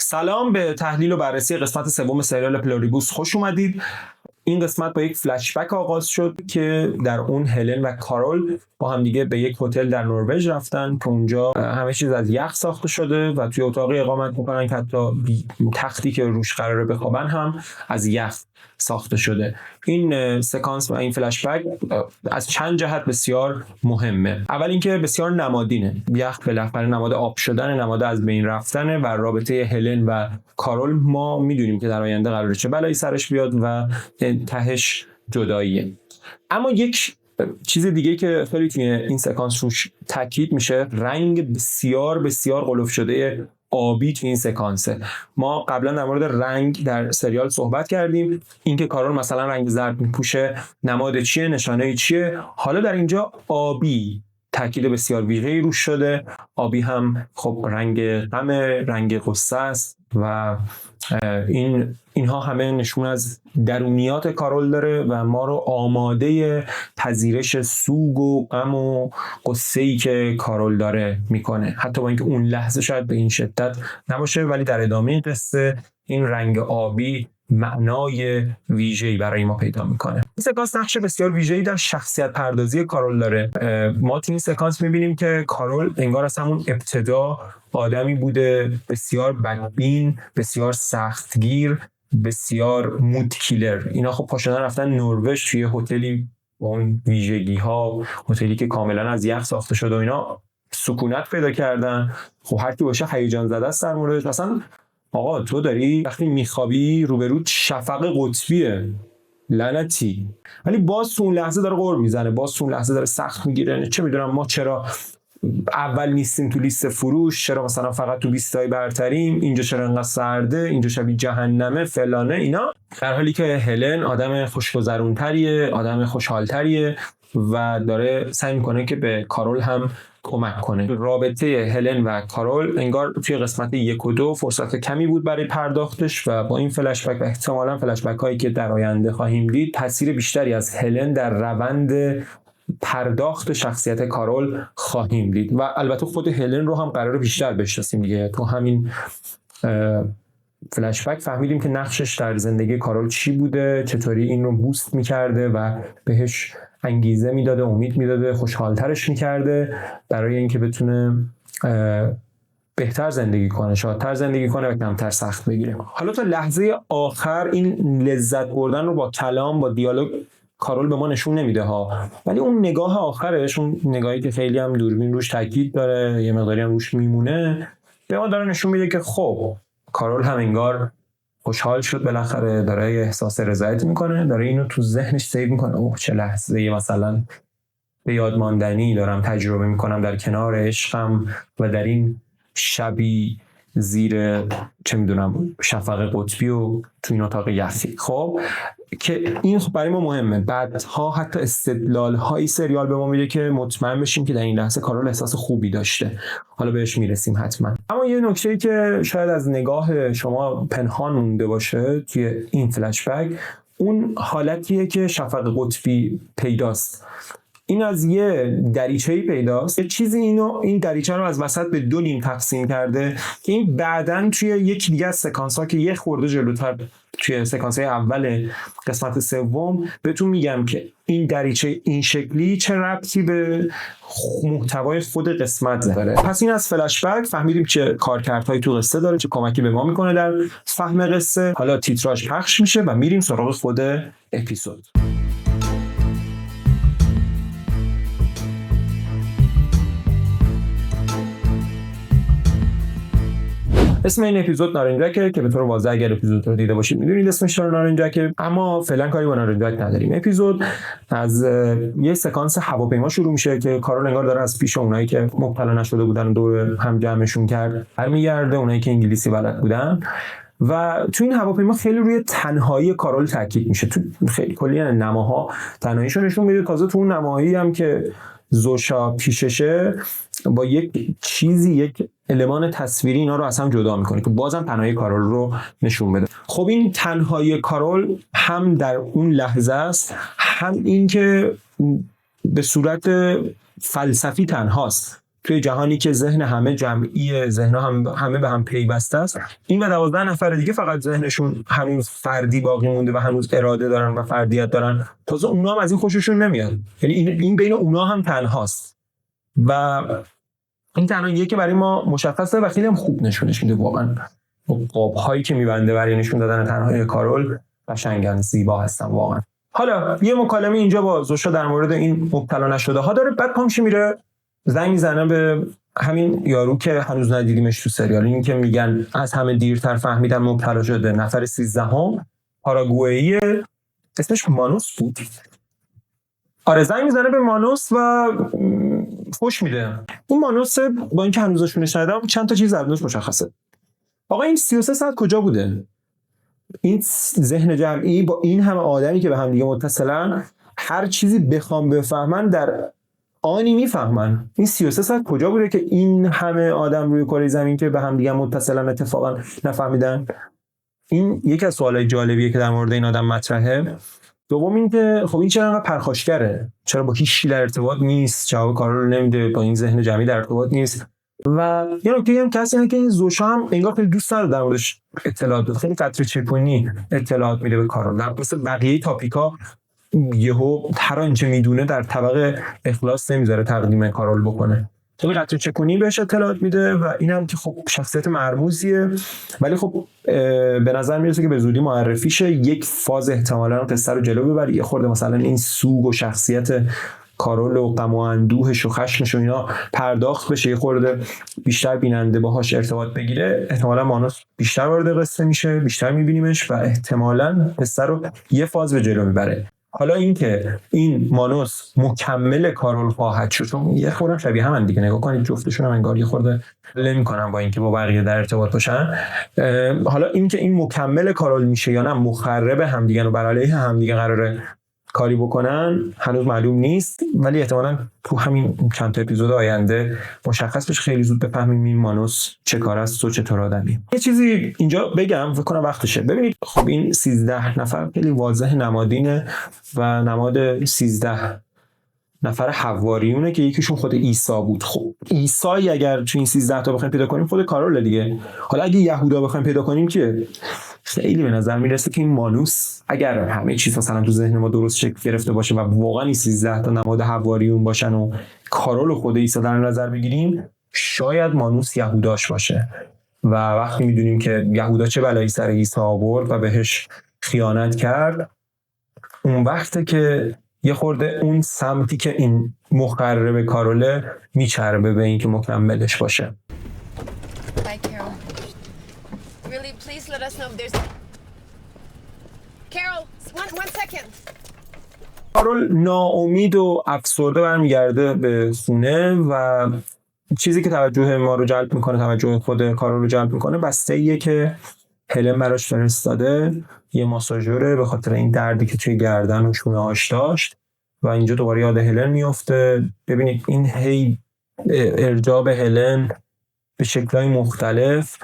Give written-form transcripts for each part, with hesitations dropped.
سلام، به تحلیل و بررسی قسمت سوم سریال پلوریبوس خوش اومدید. این قسمت با یک فلشبک آغاز شد که در اون هلن و کارول با هم دیگه به یک هتل در نروژ رفتن که اونجا همه چیز از یخ ساخته شده و توی اتاقی اقامت میکنن که حتی تختی که روش قراره بخوابن هم از یخ ساخته شده. این سکانس و این فلشبک از چند جهت بسیار مهمه. اول اینکه بسیار نمادینه. یخ بالاخره نماد آب شدن، نماد از بین رفتن و رابطه هلن و کارول ما میدونیم که در آینده قراره چه بلایی سرش بیاد و تهش جداییه. اما یک چیز دیگه که خیلی توی این سکانس روش تاکید میشه، رنگ بسیار بسیار غلف شده آبی توی این سکانسه. ما قبلا در مورد رنگ در سریال صحبت کردیم، اینکه کارول مثلا رنگ زرد میپوشه نماد چیه، نشانه چیه. حالا در اینجا آبی تاکید بسیار ویژه‌ای روش شده. آبی هم خب رنگ غم، رنگ غصه است و اینها همه نشون از درونیات کارول داره و ما رو آماده پذیرش سوگ و غم و غصه‌ای که کارول داره میکنه. حتی با اینکه اون لحظه شاید به این شدت نباشه، ولی در ادامه قصه این رنگ آبی معنای ویژه‌ای برای ما پیدا میکنه. این سکانس نقش بسیار ویژه‌ای در شخصیت پردازی کارول داره. ما تو این سکانس میبینیم که کارول انگار از همون ابتدا آدمی بوده بسیار بدبین، بسیار سختگیر، بسیار مود کیلر. اینا خب پاشدن رفتن نروژ توی هتلی با اون ویژگی ها، هتلی که کاملا از یخ ساخته شده و اینا، سکونت پیدا کردن. خب هر کی باشه هیجان زده است در موردش. مثلا آقا تو داری وقتی میخوابی روبروت شفق قطبیه، لعنتی، ولی باز تو اون لحظه داره غر میزنه، باز تو اون لحظه داره سخت میگیره. چه میدونم ما چرا اول نیستیم تو لیست فروش، چرا مثلا فقط تو 20 تای برتریم، اینجا چرا انقدر سرده، اینجا شبیه جهنمه فلانه اینا. در حالی که هلن آدم خوشگذرونتریه، آدم خوشحالتریه و داره سعی میکنه که به کارول هم کمک کنه. رابطه هلن و کارول انگار توی قسمت 1 و 2 فرصت کمی بود برای پرداختش و با این فلشبک و احتمالاً فلشبک هایی که در آینده خواهیم دید، تاثیر بیشتری از هلن در روند پرداخت شخصیت کارول خواهیم دید و البته خود هلن رو هم قراره بیشتر بشناسیم دیگه. تو همین فلشبک فهمیدیم که نقشش در زندگی کارول چی بوده، چطوری این رو بوست میکرده و بهش انگیزه میداده، امید میداده، خوشحالترش میکرده برای اینکه بتونه بهتر زندگی کنه، شادتر زندگی کنه و کمتر سخت بگیره. حالا تا لحظه آخر این لذت بردن رو با کلام، با دیالوگ کارول به ما نشون نمیده ها، ولی اون نگاه آخرش، اون نگاهی که خیلی هم دوربین روش تاکید داره، یه مقداری هم روش میمونه، به ما داره نشون میده که خب کارول هم انگار خوشحال شد، بالاخره داره یه احساس رضایت میکنه، داره اینو تو ذهنش سیو میکنه. اوه چه لحظه مثلا به یاد ماندنی دارم تجربه میکنم در کنار عشقم و در این شبی زیر چه میدونم شفق قطبی و تو این اتاق یخی. خب که این برای ما مهمه. بعدها حتی استدلال های سریال به ما میده که مطمئن بشیم که در این لحظه کارول احساس خوبی داشته. حالا بهش میرسیم حتما. اما یه نکته‌ای که شاید از نگاه شما پنهان مونده باشه توی این فلشبک، اون حالتیه که شفق قطبی پیداست. این از یه دریچه‌ای پیداست، یه چیزی این دریچه رو از وسط به 2 نیم تقسیم کرده که این بعداً توی یک دیگه از سکانس‌ها که یه خورده جلوتر توی سکانس‌های اول قسمت سوم بهتون میگم که این دریچه این شکلی چه ربطی به محتوای خود قسمت داره. پس این از فلشبک فهمیدیم چه کارکردهایی تو قصه داره، چه کمکی به ما میکنه در فهم قصه. حالا تیتراژ پخش میشه و میریم سراغ خود اپیزود. اسم این اپیزود نارنجکه که به طور واضح اگر اپیزود رو دیده باشید میدونید اسمش نارنجکه، اما فعلا کاری با نارنجک نداریم. اپیزود از یه سکانس هواپیما شروع میشه که کارول انگار داره از پیش اونایی که مبتلا نشده بودن دور هم جمعشون کرد برمیگرده، اونایی که انگلیسی بلد بودن، و تو این هواپیما خیلی روی تنهایی کارول تاکید میشه. تو خیلی کلی نماها تنهاییشو نشون میده. تازه تو اون نماهایی هم که زوشا پیششه با یک چیزی، یک المان تصویری اینا رو از هم جدا میکنه که بازم تنهایی کارول رو نشون بده. خب این تنهایی کارول هم در اون لحظه است، هم این که به صورت فلسفی تنهاست. توی جهانی که ذهن همه جمعیه، ذهن‌ها همه به هم پیوسته است، این و 12 نفر دیگه فقط ذهنشون هنوز فردی باقی مونده و هنوز اراده دارن و فردیت دارن، تازه اونا هم از این خوششون نمیاد. یعنی این بین اونا هم تنهاست و این تنهاییه که برای ما مشخصه و خیلی هم خوب نشونش میده. واقعا قاب‌هایی که میبنده برای نشون دادن تنهایی کارول قشنگن، زیبا هستن واقعا. حالا یه مکالمه اینجا با زوشا در مورد این مبتلا نشده ها داره، بعد پامش میره زنگ میزنه به همین یارو که هنوز ندیدیمش تو سریال، این که میگن از همه دیرتر فهمیدن مبتلا شده، نفر 13ام، پاراگوئیه، اسمش مانوس بود. آره زنگ میزنه به مانوس و فوش میده. اون مانوس با اینکه هنوزشونش ندیدم چند تا چیز درش مشخصه. آقا این 33 ساعت کجا بوده؟ این ذهن جمعی با این همه آدمی که به هم دیگه متصلن، هر چیزی بخوام بفهمن در آنی میفهمن. این 33 ساعت کجا بوده که این همه آدم روی کره زمین که به هم دیگه متصلن اتفاقا نفهمیدن؟ این یکی از سوالای جالبیه که در مورد این آدم مطرحه. دوم این که خب این چرا انقدر پرخاشگره؟ چرا با هیچ در ارتباط نیست؟ جواب کارا رو نمیده، با این ذهن جمعی در ارتباط نیست. و یه نکته هم کسی اینه که این زوشا هم انگار خیلی دوست نداره در موردش اطلاعات بده، خیلی قطره چکونی اطلاعات میده به کارول. در مثل بقیه تاپیکا یهو هر آنچه میدونه در طبق اخلاص نمیذاره تقدیم کارول بکنه، خیلی قطره چکونی بهش اطلاعات میده و اینم که خب شخصیت مرموزیه، ولی خب به نظر میرسه که به زودی معرفی شه، یک فاز احتمالاً قصه رو جلو ببره، یه خورده مثلا این سوگ و شخصیت کارول و غم و اندوهش و خشمش و اینا پرداخت بشه، یه خورده بیشتر بیننده باهاش ارتباط بگیره، احتمالاً مانوس بیشتر وارد قصه میشه، بیشتر میبینیمش و احتمالاً قصه رو یه فاز به جلو میبره. حالا این که این مانوس مکمل کارول خواهد شد، چون یه خورده شبیه هم دیگه، نگاه کنید جفتشون هم انگار یه خورده نمی‌کنن با اینکه با بقیه در ارتباط باشن. حالا این که این مکمل کارول میشه یا نه مخرب هم دیگه و بر علیه هم دیگه قراره کاری بکنن هنوز معلوم نیست، ولی احتمالاً تو همین چند تا اپیزود آینده مشخص بشه، خیلی زود بفهمیم این مانوس چه کار است و چطور آدمی. یه چیزی اینجا بگم فکر کنم وقتشه. ببینید خب این 13 نفر خیلی واضح نمادینه و نماد 13 نفر حواریونه که یکیشون خود عیسی بود. خب عیسی اگر تو این 13 تا بخوایم پیدا کنیم خود کارول دیگه. حالا اگه یهودا بخوایم پیدا کنیم که خیلی به نظر میرسه که این مانوس اگر همه چیز مثلا تو ذهن ما درست شکل گرفته باشه و واقعا این 13 تا نماد حواریون باشن و کارول و خود عیسی در نظر بگیریم، شاید مانوس یهوداش باشه و وقتی میدونیم که یهودا چه بلایی سر عیسی آورد و بهش خیانت کرد، اون وقته که یه خورده اون سمتی که این مخرب کاروله میچربه به این که مکملش باشه. Bye, Carol. Really, please let us know if there's... Carol, one second. کارول ناامید و افسرده برمیگرده به خونه و چیزی که توجه ما رو جلب میکنه، توجه خود کارول رو جلب میکنه، بسته‌ایه که هلن براش فرستاده، یه ماساژوره به خاطر این دردی که توی گردن و شونه‌هاش داشت و اینجا دوباره یاد هلن میفته. ببینید این هی ارجاع به هلن به شکل‌های مختلف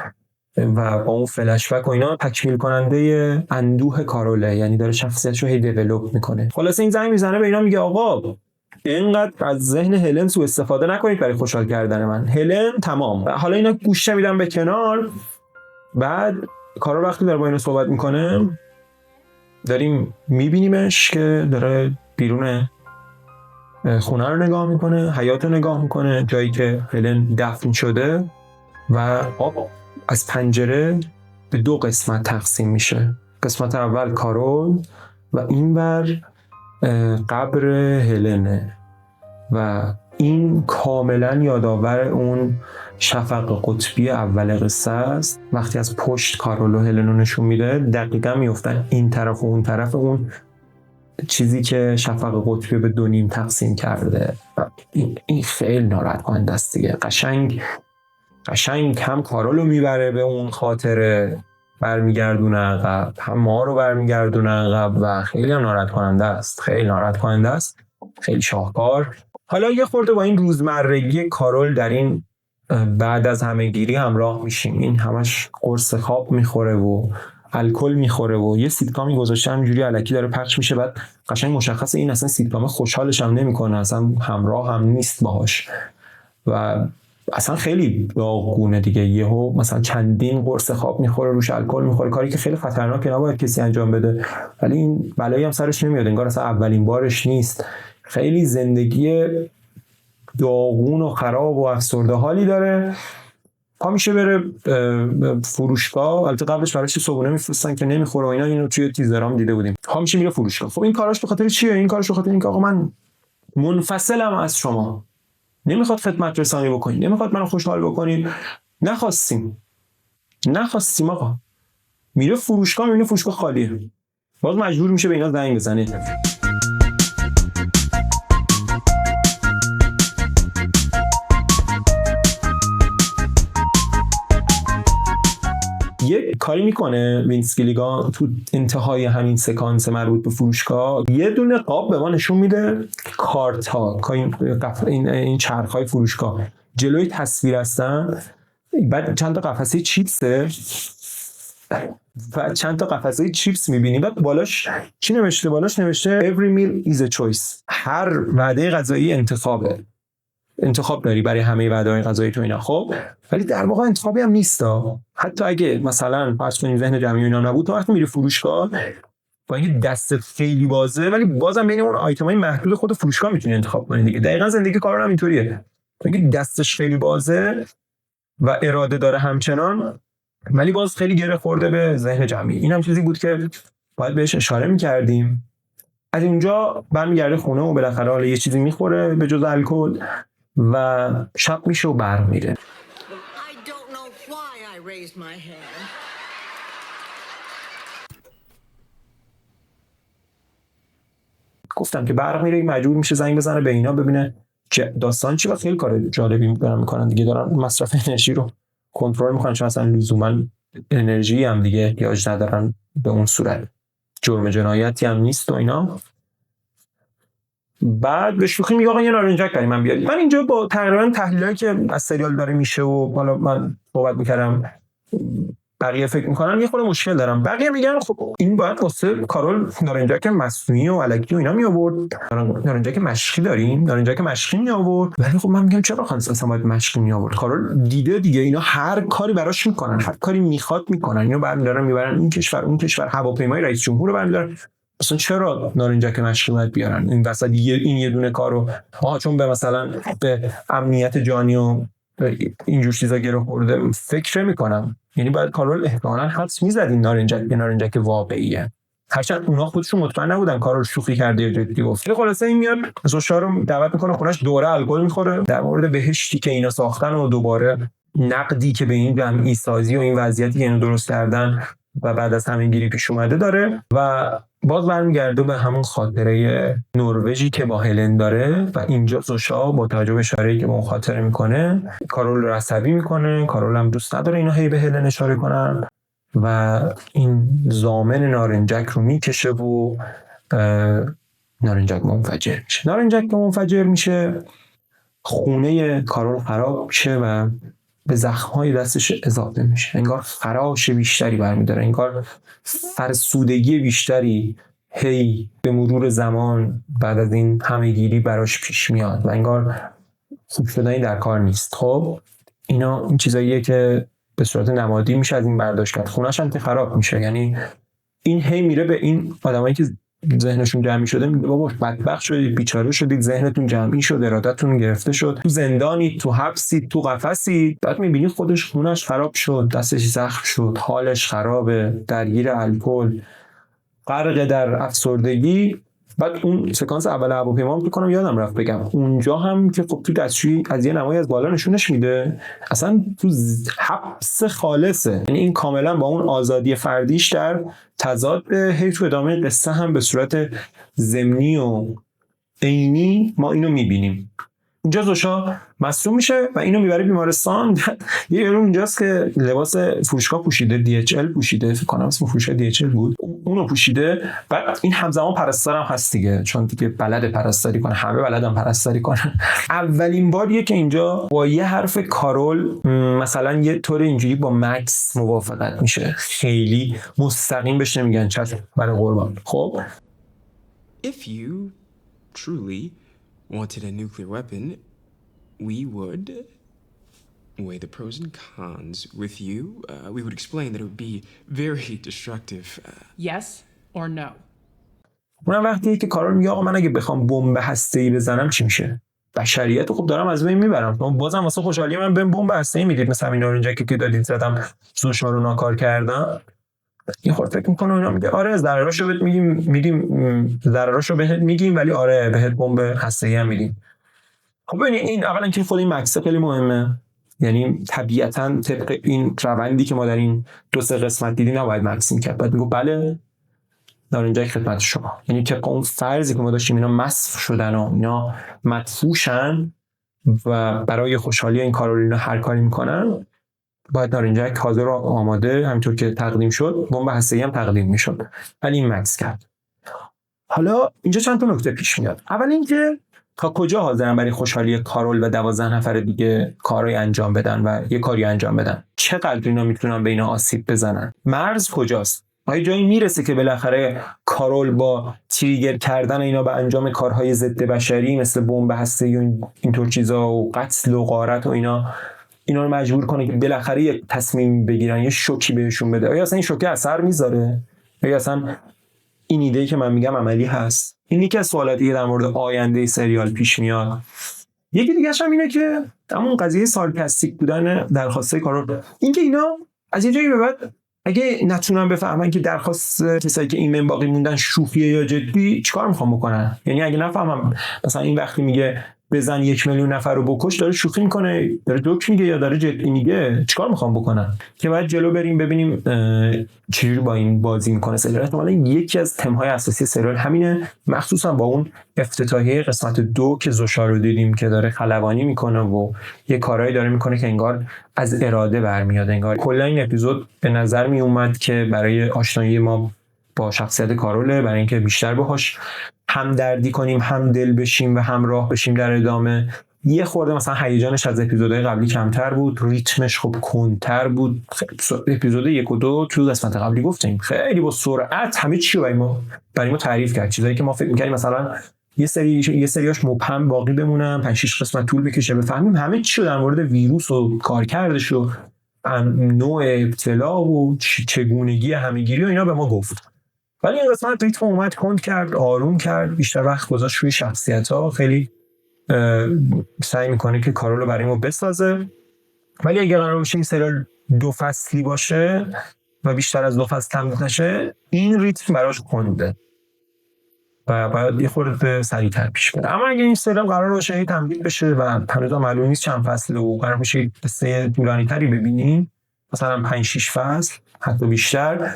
و با اون فلش بک و اینا تکمیل کننده اندوه کاروله، یعنی داره شخصیتشو هی دیولپ میکنه. خلاصه این زنگ میزنه به اینا میگه آقا اینقدر از ذهن هلن سوء استفاده نکنید برای خوشحال کردن من. هلن تمام. حالا اینا گوش میدن به کنار. بعد کارول وقتی داره با اینا صحبت میکنه داریم میبینیمش که داره بیرون خونه رو نگاه میکنه، حیاط رو نگاه میکنه، جایی که هلن دفن شده و آب از پنجره به دو قسمت تقسیم میشه. قسمت اول کارول و اینور قبر هلنه و این کاملا یادآور اون شفق قطبی اول قصه است. وقتی از پشت کارول و هلن رو نشون میده دقیقا میفتن این طرف و اون طرف اون چیزی که شفق قطبی به دو نیم تقسیم کرده. این خیلی ناراحت کننده است دیگه. قشنگ هم کارول رو میبره به اون خاطره، برمیگردونه عقب، هم ما رو برمیگردونه عقب و خیلی هم ناراحت کننده است. خیلی شاهکار. حالا یه خورده با این روزمرگی کارول در این بعد از همه‌گیری همراه میشیم. این همش قرص خواب میخوره و الکل میخوره و یه سیتکامی گذاشته همینجوری الکی داره پخش میشه، بعد قشنگ مشخصه این اصلا سیتکام خوشحالش هم نمیکنه، اصلا همراه هم نیست باهاش و اصلا خیلی داغونه دیگه. یهو مثلا چندین قرص خواب میخوره، روش الکل میخوره، کاری که خیلی خطرناکه، نباید کسی انجام بده، ولی این بلایی هم سرش نمیاد، انگار اصلا اولین بارش نیست. خیلی زندگی داغون و خراب و افسرده حالی داره. پا میشه بره فروشگاه، البته قبلش براش صبحونه میفرستن که نمیخوره و اینا، اینو توی تیزرام دیده بودیم. پا میشه میره فروشگاه. خب این کاراش به خاطر چیه؟ این کارش به خاطر اینکه آقا من منفصلم از شما، نمیخواد خدمت رسانی بکنید، نمیخواد منو خوشحال بکنید، نخواستیم آقا. میره فروشگاه، میبینه فروشگاه خالیه، باز مجبور میشه به اینا زنگ بزنه. یه کاری میکنه وینس گیلیگان تو انتهای همین سکانس مربوط به فروشگاه، یه دونه قاب به ما نشون میده، کارت ها، این چرخ های فروشگاه جلوی تصویر هستن، بعد چند تا قفسه چیپسه و چند تا قفسه چیپس میبینیم، بعد بالاش چی نوشته؟ بالاش نوشته every meal is a choice، هر وعده غذایی انتخاب داری برای همه وعده‌های غذایی تو اینا. خب ولی در واقع انتخابی هم نیست. حتی اگه مثلا فرض کنیم ذهن جمعی اینا نبود، تو وقتی میری فروشگاه با اینکه دست خیلی بازه، ولی بازم بین اون آیتمای محدود خود فروشگاه میتونی انتخاب کنی دیگه. دقیقاً زندگی کارا هم اینطوریه، اگه دستش خیلی بازه و اراده داره همچنان، ولی باز خیلی گره خورده به ذهن جمعی. این هم چیزی بود که باید بهش اشاره می‌کردیم. از اونجا برمیگرده خونه و بالاخره حالا یه چیزی میخوره به جز الکل و شب میشه و برمیره. گفتم که برمیره، مجبور میشه زنگ بزنه به اینا ببینه که داستان چی و خیلی کار جالبی میکنن دیگه، دارن مصرف انرژی رو کنترل میکنن، چون اصلا لزوما انرژی هم دیگه احتیاج ندارن به اون صورت، جرم جنایتی هم نیست و اینا. بعد به شوخی میگه آقا یه نارنجک برای من بیارید. من اینجا با تقریبا تحلیلی که از سریال داره میشه و حالا من صحبت میکردم، بقیه فکر میکنن یه خورده مشکل دارم. بقیه میگن خب این باید واسه کارول نارنجک مصنوعی و الکی و اینا می آورد، نارنجک مشکی داریم، نارنجک مشکی می آورد. ولی خب من میگم چرا خانس اصلا باید مشکی می آورد؟ کارول دیده دیگه اینا هر کاری براش میکنن، هر کاری میخواد میکنن، اینو برمیدارن میبرن این کشور اون کشور، هواپیمای رئیس جمهور رو برمیدارن. اصلا چرا نارنجک مشکی باید بیارن این وسط؟ این یه دونه کارو چون به مثلا به امنیت جانی و اینجور چیزا گره خورده فکر میکنم، یعنی باید کارول احتمالاً حدس میزد این نارنجک واقعیه، هرچند اونا خودشون مطمئن نبودن کارول شوخی کرده یا جدی گفت. خلاصه این میاد زوشا رو دعوت میکنه خونش، دوره الکل میخوره، در مورد بهشتی که اینا ساختن و دوباره نقدی که به این جمعی سازی و این وضعیتی که اینو درست کردن و بعد از همین گیری پیش اومده داره و باز برمیگرده به همون خاطره نروژی که با هلن داره و اینجا زوشا با توجه به اشاره‌ای که به اون خاطره میکنه کارول رو عصبی میکنه. کارول هم دوست نداره اینا هی به هلن اشاره کنن و این ضامن نارنجک رو میکشه و نارنجک منفجر میشه. خونه کارول خراب میشه و به زخم‌های دستش اضافه میشه، انگار خراش بیشتری برمی‌داره، انگار فرسودگی بیشتری هی به مرور زمان بعد از این همه‌گیری براش پیش میاد و انگار خوب شدنی در کار نیست. خب این چیزاییه که به صورت نمادی میشه از این برداشت کرد. خونه‌ش هم که خراب میشه، یعنی این هی میره به این آدمایی که ذهنشون جمعی شده میگه بابا بدبخت شدید، بیچاره شدید، ذهنتون جمعی شد، ارادتون گرفته شد، تو زندانی، تو حبسی، تو قفسی. بعد میبینی خودش خونش خراب شد، دستش زخم شد، حالش خرابه، درگیر الکل، غرق در افسردگی. بعد اون سکانس اول هواپیما فکر کنم یادم رفت بگم، اونجا هم که خب تو دستشویی از یه نمایی از بالا نشونش میده، اصلا تو حبس خالصه، یعنی این کاملا با اون آزادی فردیش در تضاد. هی تو ادامه قصه هم به صورت ضمنی و عینی ما اینو میبینیم. اینجا زوشا مصدوم میشه و اینو میبره بیمارستان. یه یارو اونجاست که لباس فروشگاه پوشیده، DHL پوشیده، فکر کنم اسم فروشگاه DHL بود، اونو پوشیده. بعد این همزمان پرستار هم هست دیگه، چون دیگه بلد پرستاری کنه، همه بلدن پرستاری کنن. اولین باریه که اینجا با یه حرف کارول مثلا یه طور اینجوری با مکس موافقت میشه، خیلی مستقیم بهش نمیگن چشم برای قربان. خب If you truly wanted a nuclear weapon, we would weigh the pros and cons with you. We would explain that it would be very destructive. Yes or no? اونم وقتی که کارول میگه آقا من اگه بخوام بمب هسته‌ای بزنم چی میشه؟ بشریت خب دارم از بین میبرم. بازم واسه خوشحالی من بهم بمب هسته‌ای میدید، مثلا اینا اینجا که دادید زدم زوشا رو ناکار کردم. این خود فکر میکنه اینا میگه آره ضرراشو بهت میدیم ضرراشو بهت میگیم ولی آره بهت بمب هسته‌ای هم میدیم. خب ببینید این اولا که خود این مکس خیلی مهمه، یعنی طبیعتاً طبق این روندی که ما در این 2-3 قسمت دیدیم نباید مکس میکرد، باید میگه بله در اینجا خدمت شما، یعنی طبق اون فرضی که ما داشتیم اینا مسخ شدن و اینا مدفوشن و برای خوشحالی این کارولینا هر کاری میکنن، باید در اینجا حاضر و آماده همینطور که تقدیم شد بمب هسته‌ای هم تقدیم میشد، ولی این مکس کرد. حالا اینجا چند تا نکته پیش میاد. اول اینکه تا کجا حاضرن برای خوشحالی کارول و 12 نفر دیگه کاری انجام بدن و یه کاری انجام بدن؟ چقدر اینا میتونن به اینا آسیب بزنن؟ مرز کجاست؟ آیا جایی میرسه که بالاخره کارول با تریگر کردن اینا به انجام کارهای ضد بشری مثل بمب هسته‌ای و اینطور چیزا و قتل و غارت و اینا رو مجبور کنه که بالاخره یک تصمیم بگیرن، یه شوکی بهشون بده؟ آیا اصلا این شوکه اثر میذاره؟ آیا اصلا این ایده‌ای که من میگم عملی هست؟ این یکی از سوالاتی که در مورد آینده سریال پیش میاد. یکی دیگه‌ش هم اینه که همون قضیه سارکاستیک بودن درخواستای کارول، اینکه اینا از یه جایی به بعد اگه نتونن بفهمن که درخواست کسایی که این من باقی موندن شوخیه یا جدی چیکار میخوام بکنن؟ یعنی اگه نفهمم مثلا این وقتی میگه بزن 1 میلیون نفر رو بکش داره شوخی میکنه، داره جوک میگه یا داره جدی میگه، چیکار میخوام بکنن؟ که باید جلو بریم ببینیم چجوری با این بازی میکنه سریال. احتمالاً یکی از تم‌های اساسی سریال همینه، مخصوصا با اون افتتاحیه قسمت 2 که زوشا رو دیدیم که داره خلبانی میکنه و یه کارهایی داره میکنه که انگار از اراده برمیاد. انگار کلا این اپیزود به نظر می اومد که برای آشنایی ما با شخصیت کاروله، برای اینکه بیشتر باهاش هم دردی کنیم، هم دل بشیم و هم راه بشیم در ادامه. یه خورده مثلا هیجانش از اپیزودهای قبلی کمتر بود، ریتمش خب کندتر بود. اپیزود 1 و 2 تو قسمت قبلی گفتیم خیلی با سرعت همه چی رو برای ما تعریف کرد، چیزایی که ما فکر می‌کردیم مثلا یه سریاش مبهم باقی بمونن 5-6 قسمت طول بکشه بفهمیم همه چی رو در مورد ویروس و کارکردش و نوع ابتلا و چگونگی همه‌گیری و اینا به ما گفت. ولی این قسمت ریتم اومد کند کرد، آروم کرد، بیشتر وقت گذاشت روی شخصیت‌ها، خیلی سعی میکنه که کارول رو برای ما بسازه. ولی اگه قرار باشه این سریال 2 فصلی باشه و بیشتر از 2 فصل تمدید نشه، این ریتم براش کنده و باید یه خورده سریع‌تر پیش بره. اما اگه این سریال قرار باشه تمدید بشه و هنوز معلوم نیست چند فصل و قرار باشه قصه طولانی‌تری ببینیم، مثلا 5-6 فصل حتی بیشتر،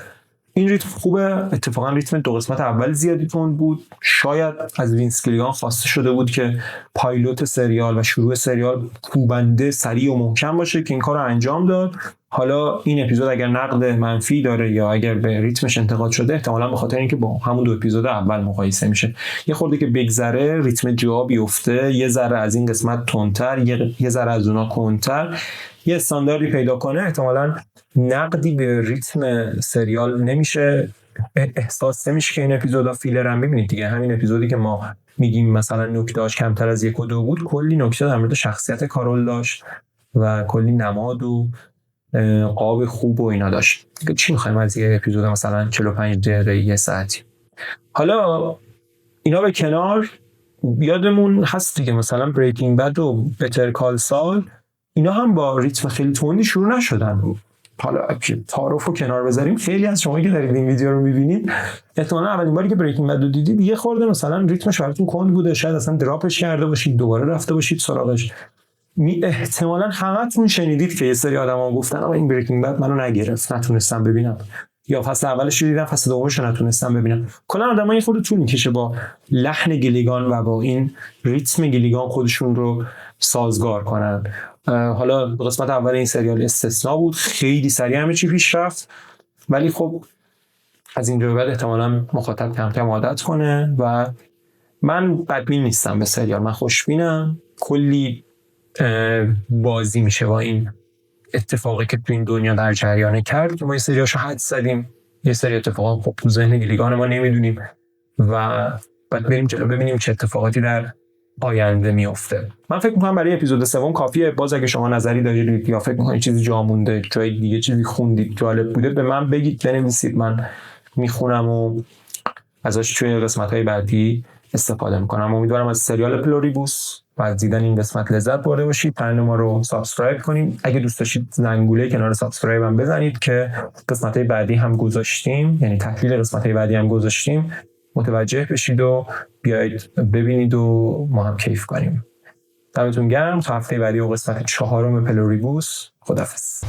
این ریتم خوبه. اتفاقا ریتم 2 قسمت اول زیادی تند بود. شاید از وینس گیلیگان خواسته شده بود که پایلوت سریال و شروع سریال کوبنده، سریع و محکم باشه که این کار رو انجام داد. حالا این اپیزود اگر نقد منفی داره یا اگر به ریتمش انتقاد شده، احتمالاً به خاطر اینکه با همون 2 اپیزود اول مقایسه میشه. یه خورده که بگذره ریتم جا بیفته، یه ذره از این قسمت تندتر، یه ذره از اونها کندتر، یه استانداردی پیدا کنه، احتمالاً نقدی به ریتم سریال نمیشه، احساس نمیشه که این اپیزودا فیلرن. ببینید دیگه همین اپیزودی که ما میگیم مثلا نکته‌اش کمتر از 1 و 2 بود، کلی نکته در مورد شخصیت کارول داشت و کلی نماد و قاب خوب و اینا داشت. چی می‌خوایم از یه اپیزود مثلا 45 دقیقه 1 ساعتی؟ حالا اینا به کنار، یادمون هست دیگه مثلا بریکینگ بد و بتر کال سال، اینا هم با ریتم خیلی تندی شروع نشدن. حالا تعارفو کنار بذاریم، خیلی از شما که دارید این ویدیو رو می‌بینید احتمالاً اولین باری که بریکینگ بد رو دیدید یه خورده مثلا ریتمش براتون کند بوده، شاید اصلا دراپش کرده باشید، دوباره رفته باشید سراغش. احتمالاً همتون شنیدید که یه سری آدما گفتن آقا این بریکینگ بد منو نگرفت، نتونستم ببینم، یا فصل اولش رو دیدم فصل دومش رو نتونستم ببینم. کلا آدما این خورده طول می‌کشه با لحن گیلیگان و با این ریتم گیلیگان خودشون رو سازگار کنن. حالا قسمت اول این سریال استثنا بود، خیلی سریع همه چی پیش رفت، ولی خب از اینجا به بعد احتمالاً مخاطب کم کم عادت کنه و من بدبین نیستم به سریال، من خوشبینم. کلی بازی میشه با این اتفاقی که تو این دنیا در جریانه کرد که ما یه سریاشو حد زدیم، یه سری اتفاقا خب تو ذهن گیلیگان ما نمیدونیم و بعد بریم جلو ببینیم چه اتفاقاتی در آینده میفته. من فکر میکنم برای اپیزود سوم کافیه. باز اگه شما نظری دارید یا فکر میکنید چیزی جا مونده، جای دیگه چیزی خوندید جالب بوده، به من بگید، بنویسید، من میخونم و ازش توی قسمت‌های بعدی استفاده میکنم. امیدوارم از سریال پلوریبوس و از دیدن این قسمت لذت برده باشید. کانال ما رو سابسکرایب کنید. اگه دوست داشتید زنگوله کنار سابسکرایب هم بزنید که قسمت‌های بعدی هم گذاشتیم، یعنی تحلیل قسمت‌های بعدی هم گذاشتیم، متوجه بشید و بیایید ببینید و ما هم کیف کنیم. دمتون گرم. تا هفته بعدی و قسمت 4 پلوریبوس. خداحافظ.